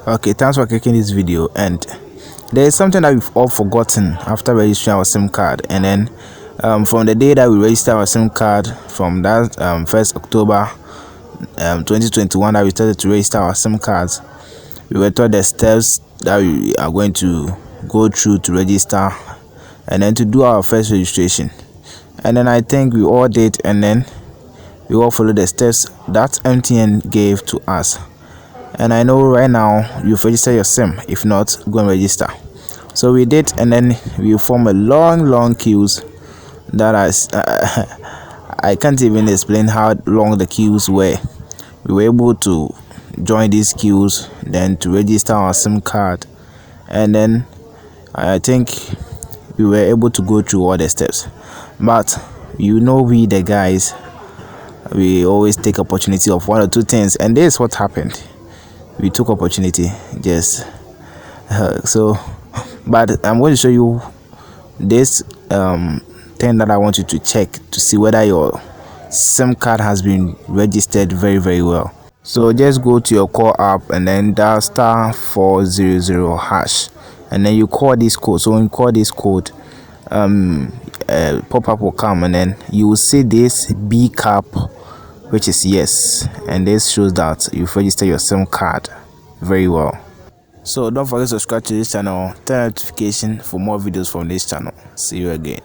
Okay, thanks for clicking this video. And there is something that we've all forgotten after registering our SIM card. And then from the day that we register our SIM card, from that 1st October 2021 that we started to register our SIM cards, we were taught the steps that we are going to go through to register and then to do our first registration. And then I think we all did, and then we all followed the steps that MTN gave to us. And I know right now you've registered your SIM. If not, go and register. So we did, and then we formed a long queues that I can't even explain how long the queues were. We were able to join these queues, then to register our SIM card, and then I think we were able to go through all the steps. But you know, we the guys, we always take opportunity of one or two things, and this is what happened. We took opportunity, just but I'm going to show you this thing that I want you to check to see whether your SIM card has been registered very well. So just go to your call app and then dial *400#, and then you call this code. So when you call this code, pop-up will come, and then you will see this B cap, which is yes, and this shows that you've registered your SIM card very well. So don't forget to subscribe to this channel, turn on notification for more videos from this channel. See you again.